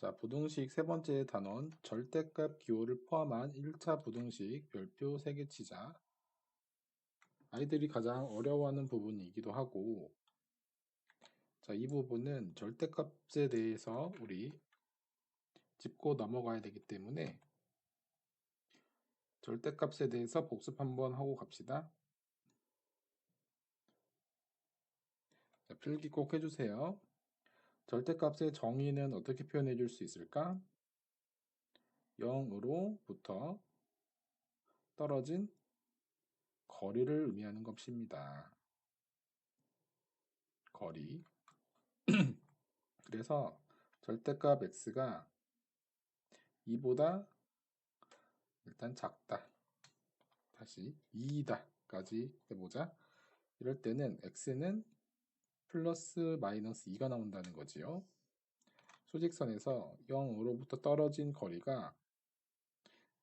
자, 부등식 세 번째 단원 절대값 기호를 포함한 1차 부등식 별표 3개 치자. 아이들이 가장 어려워하는 부분이기도 하고, 자, 이 부분은 절대값에 대해서 우리 짚고 넘어가야 되기 때문에 절대값에 대해서 복습 한번 하고 갑시다. 자, 필기 꼭 해주세요. 절대값의 정의는 어떻게 표현해 줄 수 있을까? 0으로부터 떨어진 거리를 의미하는 것입니다. 거리. 그래서 절대값 x가 2보다 일단 작다. 다시 2이다 까지 해보자. 이럴 때는 x는 플러스 마이너스 2가 나온다는 거지요. 수직선에서 0으로부터 떨어진 거리가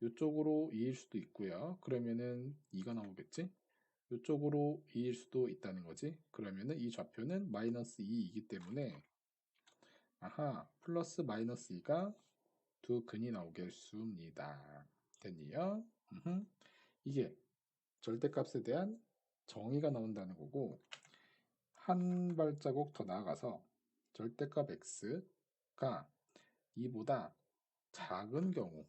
이쪽으로 2일 수도 있고요. 그러면은 2가 나오겠지? 이쪽으로 2일 수도 있다는 거지. 그러면은 이 좌표는 마이너스 2이기 때문에 아하, 플러스 마이너스 2가 두 근이 나오겠습니다. 됐니요? 이게 절대값에 대한 정의가 나온다는 거고, 한 발자국 더 나아가서 절대값 x가 2보다 작은 경우,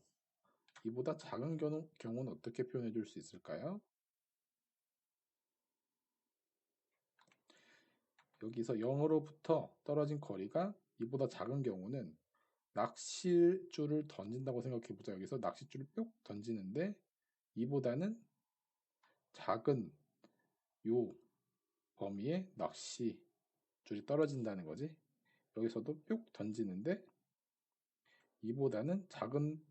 이보다 작은 경우는 어떻게 표현해 줄 수 있을까요? 여기서 0으로부터 떨어진 거리가 이보다 작은 경우는 낚싯줄을 던진다고 생각해 보자. 여기서 낚싯줄을 뿅 던지는데 이보다는 작은 요 범위에 낚시줄이 떨어진다는 거지. 여기서도 뿅 던지는데 이보다는 작은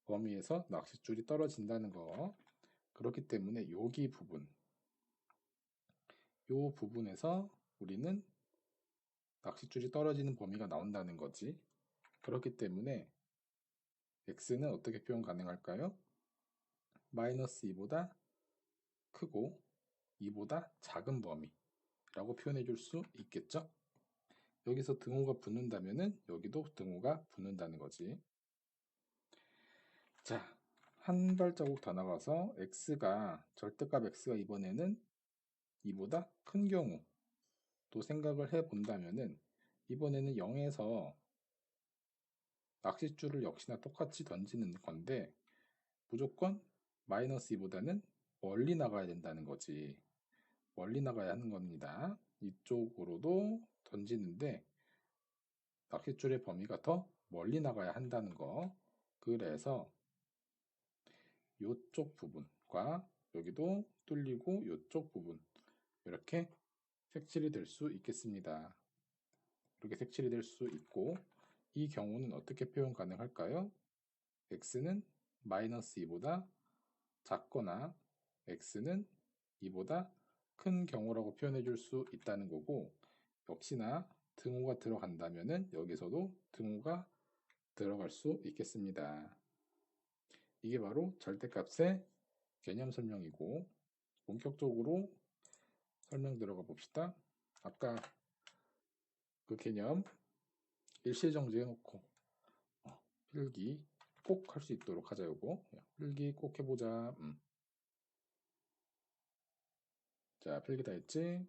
범위에서 낚싯줄이 떨어진다는 거. 그렇기 때문에 여기 부분, 요 부분에서 우리는 낚싯줄이 떨어지는 범위가 나온다는 거지. 그렇기 때문에 x는 어떻게 표현 가능할까요? 마이너스 2보다 크고 2보다 작은 범위라고 표현해 줄 수 있겠죠? 여기서 등호가 붙는다면은 여기도 등호가 붙는다는 거지. 자, 한 발자국 더 나가서 절대값 x가 이번에는 2보다 큰 경우 또 생각을 해 본다면은 이번에는 0에서 낚싯줄을 역시나 똑같이 던지는 건데 무조건 마이너스 2보다는 멀리 나가야 된다는 거지. 멀리 나가야 하는 겁니다. 이쪽으로도 던지는데 낚싯줄의 범위가 더 멀리 나가야 한다는 거. 그래서 이쪽 부분과 여기도 뚫리고 이쪽 부분 이렇게 색칠이 될 수 있겠습니다. 이렇게 색칠이 될 수 있고 이 경우는 어떻게 표현 가능할까요? x는 마이너스 2보다 작거나 x는 2보다 큰 경우라고 표현해 줄 수 있다는 거고 역시나 등호가 들어간다면은 여기서도 등호가 들어갈 수 있겠습니다. 이게 바로 절대값의 개념 설명이고 본격적으로 설명 들어가 봅시다. 아까 그 개념 일시정지해 놓고 필기 꼭 할 수 있도록 하자. 요거 필기 꼭 해보자. 자, 필기 다 했지?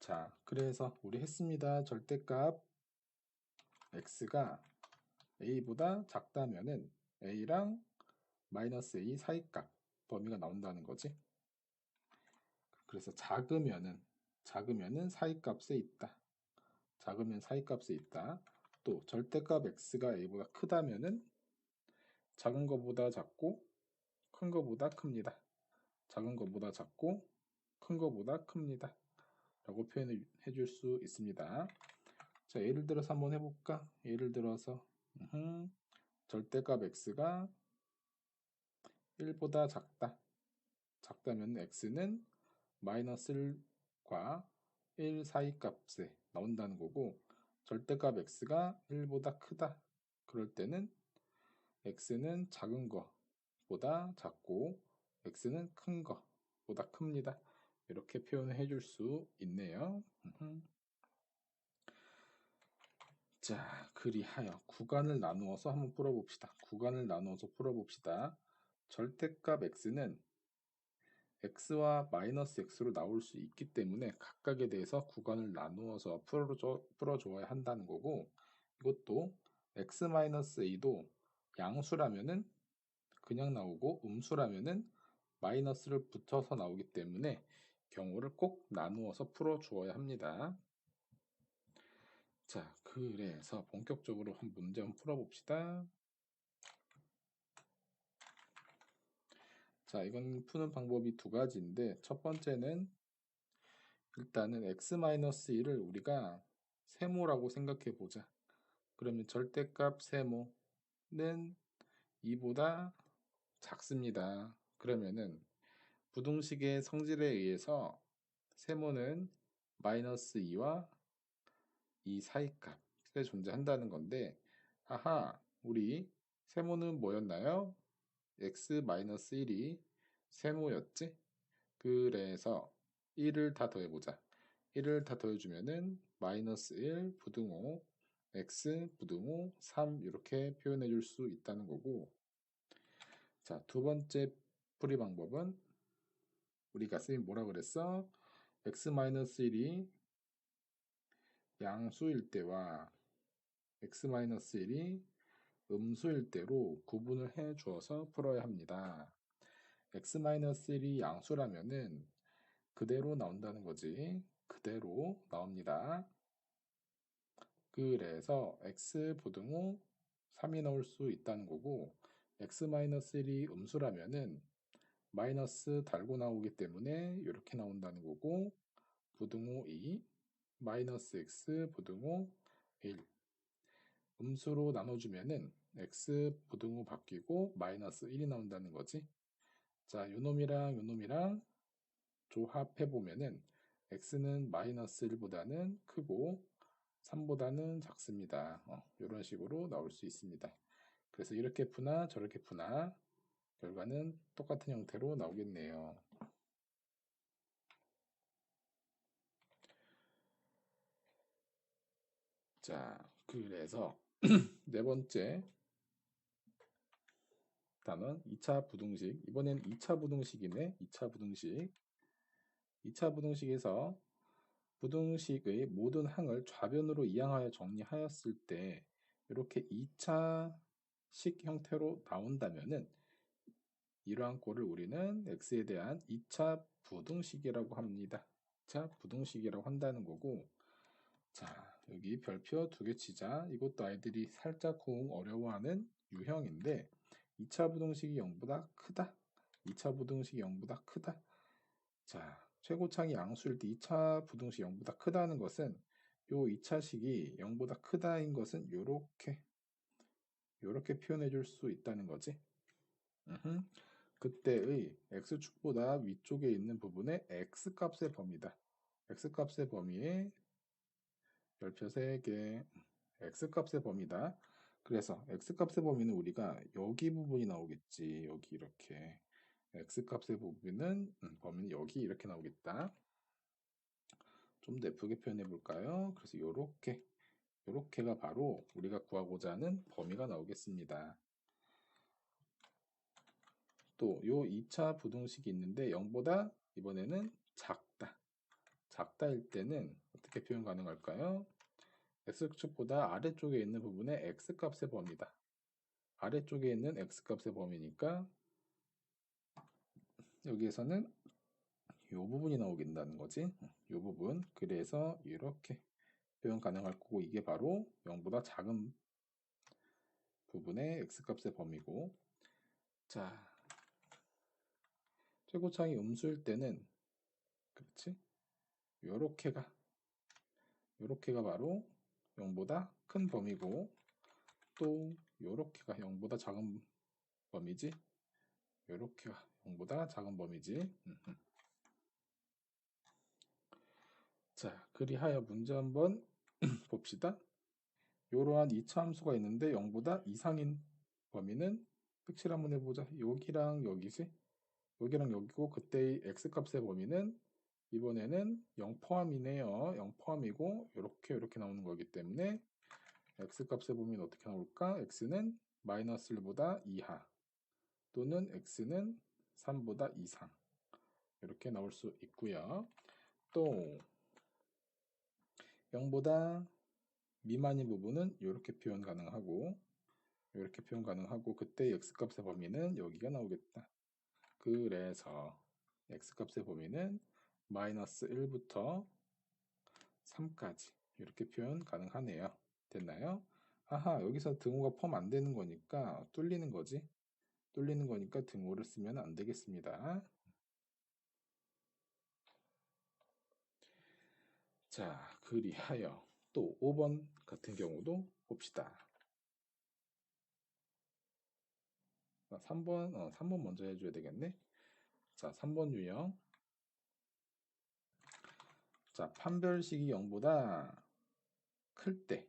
자, 그래서 우리 했습니다. 절대값 x가 a보다 작다면은 a랑 마이너스 a 사이값 범위가 나온다는 거지. 그래서 작으면은 사이값에 있다. 작으면 사이값에 있다. 또 절대값 x가 a보다 크다면은 작은 것보다 작고 큰 것보다 큽니다. 작은 것보다 작고 큰 것보다 큽니다. 라고 표현해 줄 수 있습니다. 자, 예를 들어서 한번 해볼까? 예를 들어서 절대값 x가 1보다 작다면 x는 마이너스 1과 1 사이 값에 나온다는 거고 절대값 x가 1보다 크다. 그럴 때는 x는 작은 것보다 작고 x는 큰 것보다 큽니다. 이렇게 표현해 줄 수 있네요. 자, 그리하여 구간을 나누어서 한번 풀어봅시다. 구간을 나누어서 풀어봅시다. 절대값 x는 x와 마이너스 x로 나올 수 있기 때문에 각각에 대해서 구간을 나누어서 풀어줘야 한다는 거고, 이것도 x-a도 양수라면은 그냥 나오고 음수라면은 마이너스를 붙여서 나오기 때문에 경우를 꼭 나누어서 풀어주어야 합니다. 자, 그래서 본격적으로 한 문제 한번 풀어봅시다. 자, 이건 푸는 방법이 두 가지인데 첫 번째는 일단은 x-1을 우리가 세모라고 생각해 보자. 그러면 절대값 세모는 2보다 작습니다. 그러면은 부등식의 성질에 의해서 세모는 마이너스 2와 2 사이 값에 존재한다는 건데, 아하, 우리 세모는 뭐였나요? x-1이 세모였지? 그래서 1을 다 더해보자. 1을 다 더해주면은 마이너스 1 부등호 x 부등호 3 이렇게 표현해 줄 수 있다는 거고, 자, 두 번째 풀이 방법은 우리가 쌤이 뭐라 그랬어? x-1이 양수일 때와 x-1이 음수일 때로 구분을 해 주어서 풀어야 합니다. x-1이 양수라면은 그대로 나온다는 거지. 그대로 나옵니다. 그래서 x 부등호 3이 나올 수 있다는 거고, x-1이 음수라면은 마이너스 달고 나오기 때문에 이렇게 나온다는 거고, 부등호 2 마이너스 x 부등호 1 음수로 나눠주면은 x 부등호 바뀌고 마이너스 1이 나온다는 거지. 자, 요놈이랑 조합해 보면은 x는 마이너스 1보다는 크고 3보다는 작습니다. 이런 식으로 나올 수 있습니다. 그래서 이렇게 푸나 저렇게 푸나 결과는 똑같은 형태로 나오겠네요. 자, 그래서 네 번째 단원 2차 부등식. 이번엔 2차 부등식이네. 2차 부등식. 2차 부등식에서 부등식의 모든 항을 좌변으로 이항하여 정리하였을 때 이렇게 2차식 형태로 나온다면은 이러한 꼴을 우리는 x에 대한 2차 부등식이라고 합니다. 2차 부등식이라고 한다는 거고, 자, 여기 별표 두 개 치자. 이것도 아이들이 살짝 호응 어려워하는 유형인데 2차 부등식이 0보다 크다. 2차 부등식이 0보다 크다. 자, 최고창이 양수일 때 2차 부등식이 0보다 크다는 것은 요 2차식이 0보다 크다인 것은 요렇게 표현해 줄 수 있다는 거지. 그때의 x축보다 위쪽에 있는 부분의 x값의 범위다. x값의 범위에 별표 3개 x값의 범위다. 그래서 x값의 범위는 우리가 여기 부분이 나오겠지. 여기 이렇게 x값의 부분은 범위는 여기 이렇게 나오겠다. 좀 더 예쁘게 표현해 볼까요? 그래서 요렇게가 바로 우리가 구하고자 하는 범위가 나오겠습니다. 또 요 2차 부등식이 있는데 0보다 이번에는 작다일 때는 어떻게 표현 가능할까요? x축보다 아래쪽에 있는 부분의 x값의 범위다. 아래쪽에 있는 x값의 범위니까 여기에서는 요 부분이 나오겠다는 거지. 요 부분. 그래서 이렇게 표현 가능할 거고 이게 바로 0보다 작은 부분의 x값의 범위고, 자, 최고창이 음수일 때는 그렇지? 요렇게가 바로 0보다 큰 범위고, 또 요렇게가 0보다 작은 범위지. 요렇게가 0보다 작은 범위지. 자, 그리하여 문제 한번 봅시다. 이러한 2차 함수가 있는데 0보다 이상인 범위는 색칠 한번 해보자. 여기랑 여기지? 여기랑 여기고 그때의 x값의 범위는 이번에는 0 포함이네요. 0 포함이고 이렇게 나오는 거기 때문에 x 값의 범위는 어떻게 나올까? x는 마이너스 1보다 이하 또는 x는 3보다 이상 이렇게 나올 수 있고요. 또 0보다 미만인 부분은 이렇게 표현 가능하고 이렇게 표현 가능하고 그때 x값의 범위는 여기가 나오겠다. 그래서 x값의 범위는 마이너스 1부터 3까지 이렇게 표현 가능하네요. 됐나요? 아하, 여기서 등호가 포함 안 되는 거니까 뚫리는 거지. 뚫리는 거니까 등호를 쓰면 안 되겠습니다. 자, 그리하여 또 5번 같은 경우도 봅시다. 3번 먼저 해줘야 되겠네. 자, 3번 유형. 자, 판별식이 0보다 클 때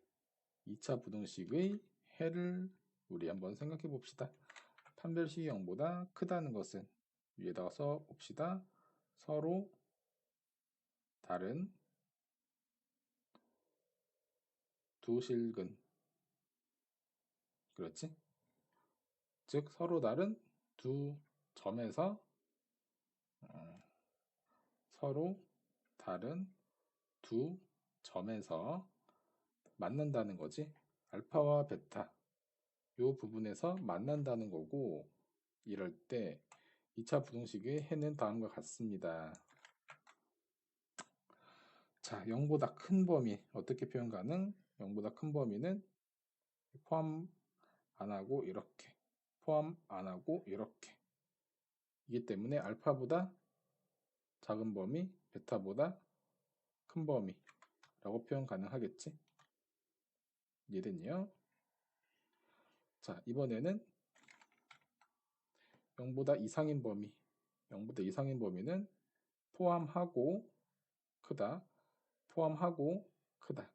2차 부등식의 해를 우리 한번 생각해 봅시다. 판별식이 0보다 크다는 것은 위에다가 써 봅시다. 서로 다른 두 실근. 그렇지? 즉 서로 다른 두 점에서 서로 다른 두 점에서 만난다는 거지. 알파와 베타 요 부분에서 만난다는 거고 이럴 때 2차 부등식의 해는 다음과 같습니다. 자, 0보다 큰 범위 어떻게 표현 가능? 0보다 큰 범위는 포함 안 하고 이렇게 포함 안 하고 이렇게 이기 때문에 알파보다 작은 범위, 베타보다 큰 범위라고 표현 가능하겠지? 이해됐니요? 자, 이번에는 0보다 이상인 범위 0보다 이상인 범위는 포함하고 크다 포함하고 크다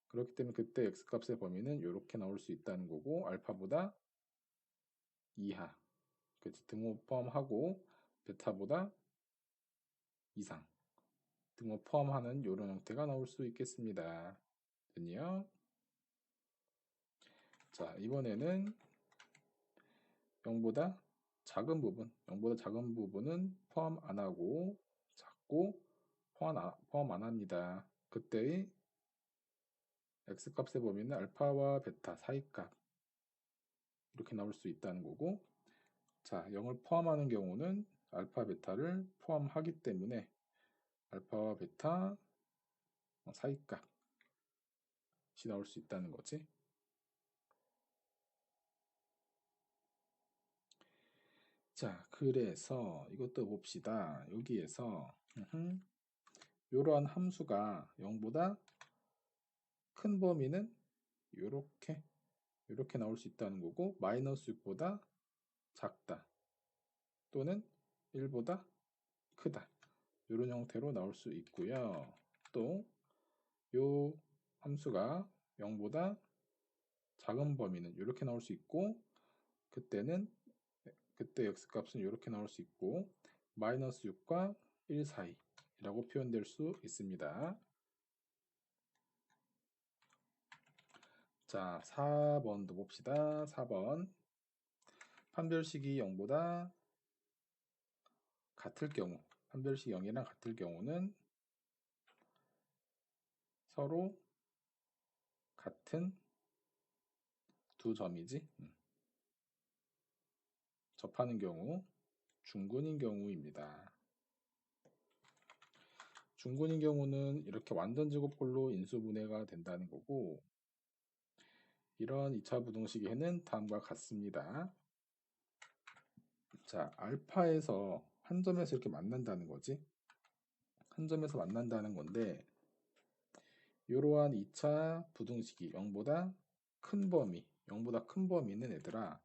그렇기 때문에 그때 x값의 범위는 이렇게 나올 수 있다는 거고 알파보다 이하 그치 등호 포함하고 베타보다 이상 등호 포함하는 이런 형태가 나올 수 있겠습니다. 됐니요? 자, 이번에는 0보다 작은 부분 0보다 작은 부분은 포함 안 하고 작고 포함 안 합니다. 그때의 x값의 범위는 알파와 베타 사이값 이렇게 나올 수 있다는 거고 자 0을 포함하는 경우는 알파 베타를 포함하기 때문에 알파와 베타 사이값이 나올 수 있다는 거지. 자 그래서 이것도 봅시다. 여기에서 이러한 함수가 0보다 큰 범위는 이렇게 나올 수 있다는 거고 마이너스 6보다 작다 또는 1보다 크다 이런 형태로 나올 수 있고요. 또 요 함수가 0보다 작은 범위는 이렇게 나올 수 있고 그때 x값은 이렇게 나올 수 있고 마이너스 6과 1 사이라고 표현될 수 있습니다. 자 4번도 봅시다. 4번 판별식이 0보다 같을 경우 판별식 0이랑 같을 경우는 서로 같은 두 점이지 접하는 경우 중근인 경우입니다. 중근인 경우는 이렇게 완전 제곱꼴로 인수분해가 된다는 거고 이런 2차 부등식의 해는 다음과 같습니다. 자, 알파에서 한 점에서 이렇게 만난다는 거지. 한 점에서 만난다는 건데 이러한 2차 부등식이 0보다 큰 범위, 0보다 큰 범위는 얘들아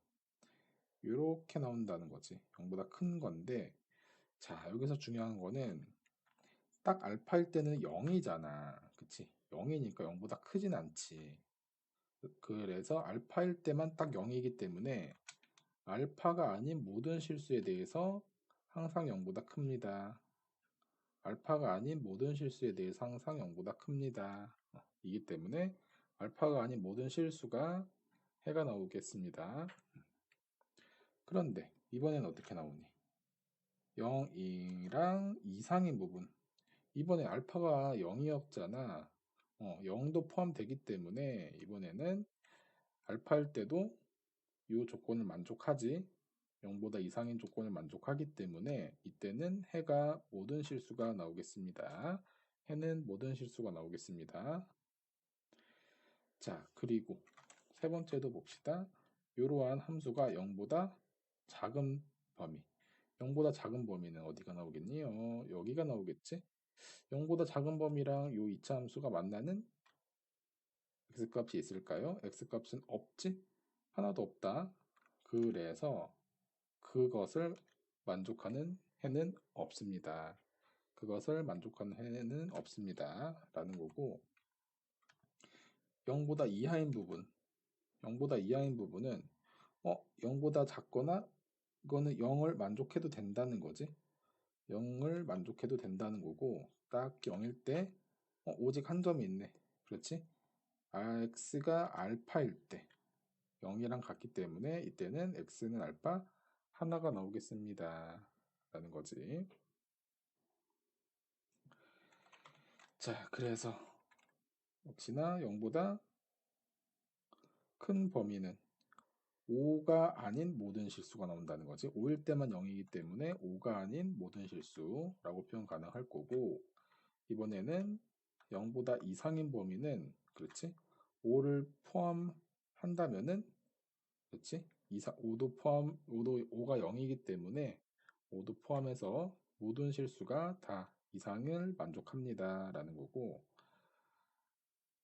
이렇게 나온다는 거지. 0보다 큰 건데 자, 여기서 중요한 거는 딱 알파일 때는 0이잖아. 그치? 0이니까 0보다 크진 않지. 그래서 알파일 때만 딱 0이기 때문에 알파가 아닌 모든 실수에 대해서 항상 0보다 큽니다. 알파가 아닌 모든 실수에 대해서 항상 0보다 큽니다. 이기 때문에 알파가 아닌 모든 실수가 해가 나오겠습니다. 그런데 이번엔 어떻게 나오니? 0이랑 이상인 부분. 이번에 알파가 0이었잖아. 0도 포함되기 때문에 이번에는 알파일 때도 이 조건을 만족하지. 0보다 이상인 조건을 만족하기 때문에 이때는 해가 모든 실수가 나오겠습니다. 해는 모든 실수가 나오겠습니다. 자, 그리고 세 번째도 봅시다. 이러한 함수가 0보다 작은 범위. 0보다 작은 범위는 어디가 나오겠니요? 여기가 나오겠지? 0보다 작은 범위랑 요 2차 함수가 만나는 x값이 있을까요? x값은 없지? 하나도 없다. 그래서 그것을 만족하는 해는 없습니다. 그것을 만족하는 해는 없습니다. 라는 거고 0보다 이하인 부분 0보다 이하인 부분은 0보다 작거나 이거는 0을 만족해도 된다는 거지. 0을 만족해도 된다는 거고 딱 0일 때 오직 한 점이 있네. 그렇지? x가 알파일 때 0이랑 같기 때문에 이때는 x는 알파 하나가 나오겠습니다. 라는 거지. 자, 그래서 역시나 0보다 큰 범위는 5가 아닌 모든 실수가 나온다는 거지. 5일 때만 0이기 때문에 5가 아닌 모든 실수라고 표현 가능할 거고 이번에는 0보다 이상인 범위는 그렇지? 5를 포함한다면은 그렇지? 5도 포함 5가 0이기 때문에 5도 포함해서 모든 실수가 다 이상을 만족합니다. 라는 거고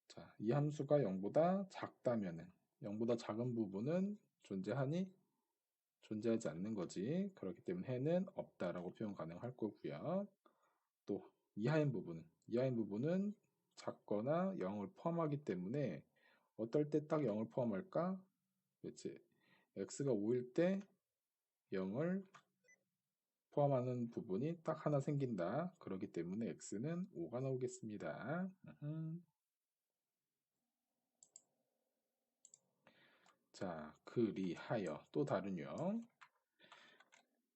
자, 이 함수가 0보다 작다면은 0보다 작은 부분은 존재하니? 존재하지 않는 거지. 그렇기 때문에 해는 없다라고 표현 가능할 거고요. 또 이하인 부분은 작거나 0을 포함하기 때문에 어떨 때 딱 0을 포함할까? 그렇지. x가 5일 때 0을 포함하는 부분이 딱 하나 생긴다. 그렇기 때문에 x는 5가 나오겠습니다. 자, 그리하여 또 다른 형.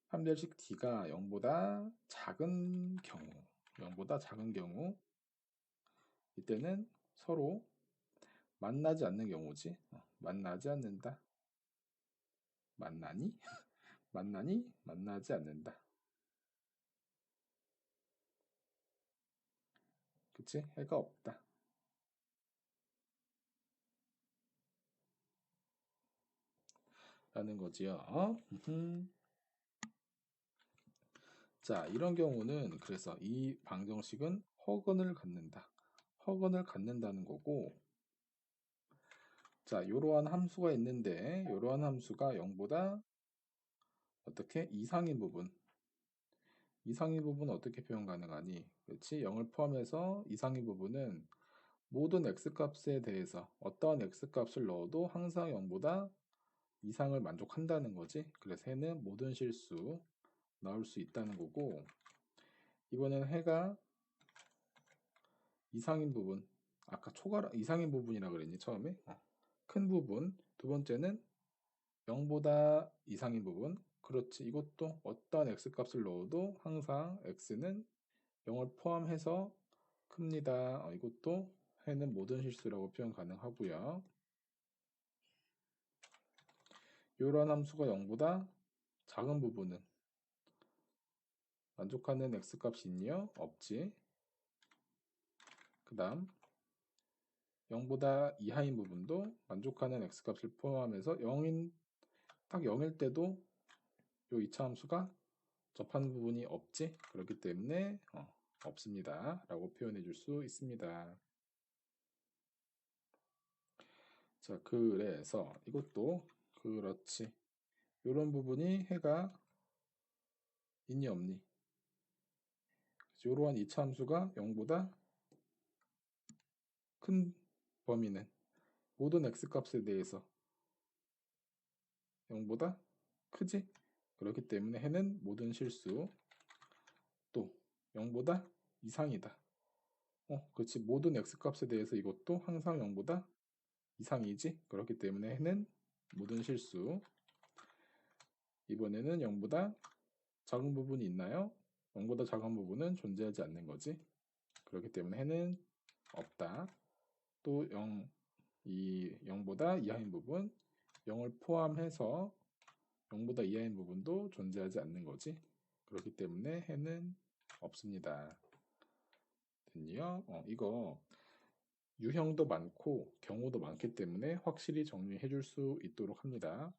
함별식 d가 0보다 작은 경우 0보다 작은 경우 이때는 서로 만나지 않는 경우지. 만나지 않는다. 만나니? 만나니? 만나지 않는다. 그치? 해가 없다. 라는 거지요. 자, 이런 경우는 그래서 이 방정식은 허근을 갖는다. 허근을 갖는다는 거고 자, 이러한 함수가 있는데 이러한 함수가 0보다 어떻게? 이상인 부분 어떻게 표현 가능하니? 그렇지? 0을 포함해서 이상인 부분은 모든 x값에 대해서 어떠한 x값을 넣어도 항상 0보다 이상을 만족한다는 거지. 그래서 해는 모든 실수 나올 수 있다는 거고 이번에는 해가 이상인 부분 아까 이상인 부분이라 그랬니 처음에? 큰 부분 두 번째는 0보다 이상인 부분 그렇지 이것도 어떠한 x값을 넣어도 항상 x는 0을 포함해서 큽니다. 이것도 해는 모든 실수라고 표현 가능하고요. 이러한 함수가 0보다 작은 부분은 만족하는 x값이 있니요? 없지. 그 다음 0보다 이하인 부분도 만족하는 x값을 포함하면서 딱 0일 때도 이 2차 함수가 접하는 부분이 없지. 그렇기 때문에 없습니다. 라고 표현해 줄 수 있습니다. 자, 그래서 이것도 그렇지. 이런 부분이 해가 있니 없니? 이러한 2차 함수가 0보다 큰 범위는 모든 x값에 대해서 0보다 크지? 그렇기 때문에 해는 모든 실수 또 0보다 이상이다. 그렇지. 모든 x값에 대해서 이것도 항상 0보다 이상이지. 그렇기 때문에 해는 모든 실수. 이번에는 0보다 작은 부분이 있나요? 0보다 작은 부분은 존재하지 않는 거지. 그렇기 때문에 해는 없다. 또 0보다 이하인 부분, 0을 포함해서 0보다 이하인 부분도 존재하지 않는 거지. 그렇기 때문에 해는 없습니다. 됐니요? 이거 유형도 많고 경우도 많기 때문에 확실히 정리해 줄 수 있도록 합니다.